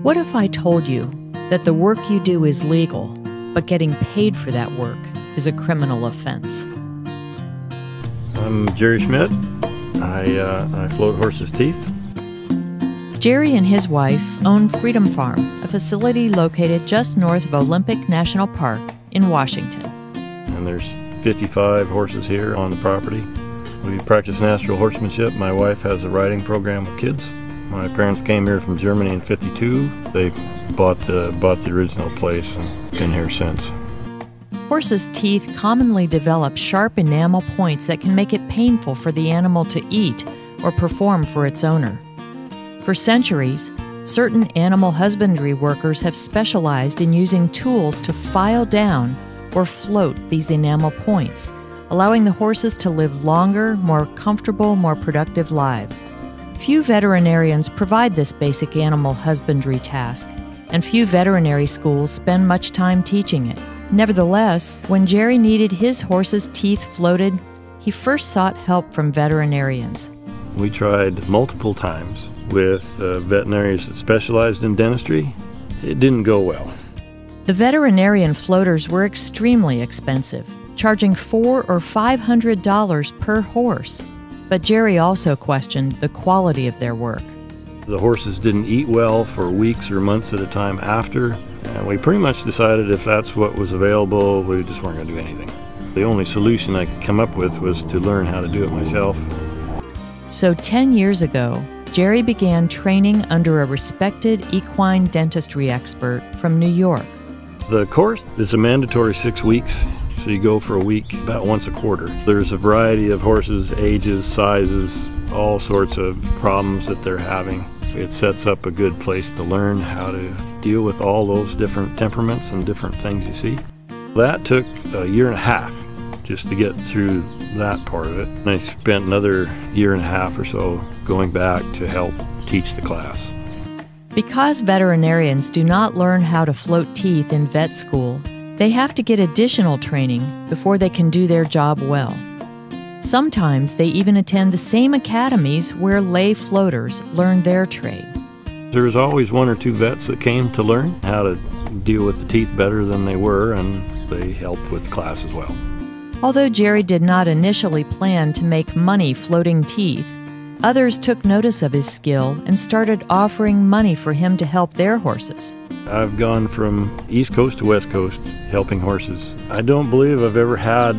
What if I told you that the work you do is legal, but getting paid for that work is a criminal offense? I'm Jerry Schmidt. I float horses' teeth. Jerry and his wife own Freedom Farm, a facility located just north of Olympic National Park in Washington. And there's 55 horses here on the property. We practice natural horsemanship. My wife has a riding program with kids. My parents came here from Germany in '52. They bought the original place and been here since. Horses' teeth commonly develop sharp enamel points that can make it painful for the animal to eat or perform for its owner. For centuries, certain animal husbandry workers have specialized in using tools to file down or float these enamel points, allowing the horses to live longer, more comfortable, more productive lives. Few veterinarians provide this basic animal husbandry task, and few veterinary schools spend much time teaching it. Nevertheless, when Jerry needed his horse's teeth floated, he first sought help from veterinarians. We tried multiple times with veterinarians that specialized in dentistry. It didn't go well. The veterinarian floaters were extremely expensive, charging $400 or $500 per horse. But Jerry also questioned the quality of their work. The horses didn't eat well for weeks or months at a time after, and we pretty much decided if that's what was available, we just weren't going to do anything. The only solution I could come up with was to learn how to do it myself. So 10 years ago, Jerry began training under a respected equine dentistry expert from New York. The course is a mandatory 6 weeks. So you go for a week about once a quarter. There's a variety of horses, ages, sizes, all sorts of problems that they're having. It sets up a good place to learn how to deal with all those different temperaments and different things you see. That took a year and a half just to get through that part of it. And I spent another year and a half or so going back to help teach the class. Because veterinarians do not learn how to float teeth in vet school, they have to get additional training before they can do their job well. Sometimes they even attend the same academies where lay floaters learn their trade. There's always one or two vets that came to learn how to deal with the teeth better than they were, and they helped with the class as well. Although Jerry did not initially plan to make money floating teeth, others took notice of his skill and started offering money for him to help their horses. I've gone from East Coast to West Coast helping horses. I don't believe I've ever had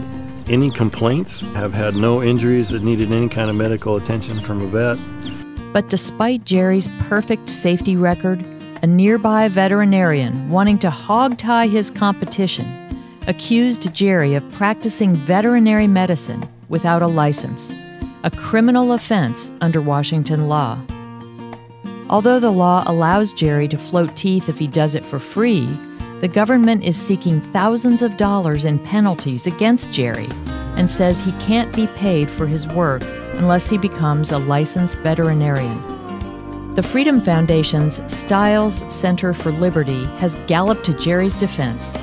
any complaints. I've had no injuries that needed any kind of medical attention from a vet. But despite Jerry's perfect safety record, a nearby veterinarian wanting to hog-tie his competition accused Jerry of practicing veterinary medicine without a license, a criminal offense under Washington law. Although the law allows Jerry to float teeth if he does it for free, the government is seeking thousands of dollars in penalties against Jerry and says he can't be paid for his work unless he becomes a licensed veterinarian. The Freedom Foundation's Stiles Center for Liberty has galloped to Jerry's defense.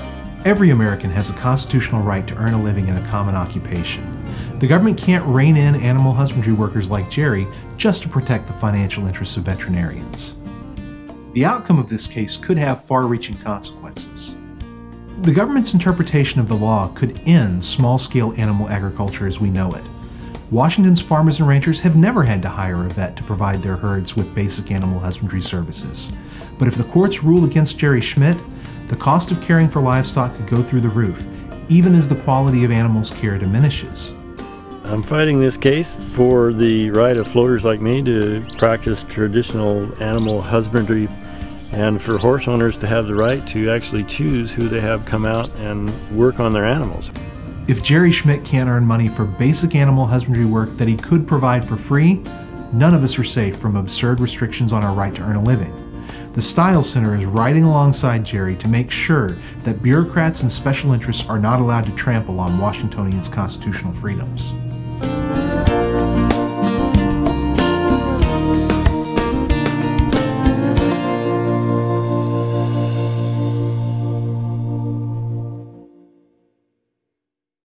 Every American has a constitutional right to earn a living in a common occupation. The government can't rein in animal husbandry workers like Jerry just to protect the financial interests of veterinarians. The outcome of this case could have far-reaching consequences. The government's interpretation of the law could end small-scale animal agriculture as we know it. Washington's farmers and ranchers have never had to hire a vet to provide their herds with basic animal husbandry services. But if the courts rule against Jerry Schmidt, the cost of caring for livestock could go through the roof, even as the quality of animals' care diminishes. I'm fighting this case for the right of floaters like me to practice traditional animal husbandry and for horse owners to have the right to actually choose who they have come out and work on their animals. If Jerry Schmidt can't earn money for basic animal husbandry work that he could provide for free, none of us are safe from absurd restrictions on our right to earn a living. The Stiles Center is riding alongside Jerry to make sure that bureaucrats and special interests are not allowed to trample on Washingtonians' constitutional freedoms.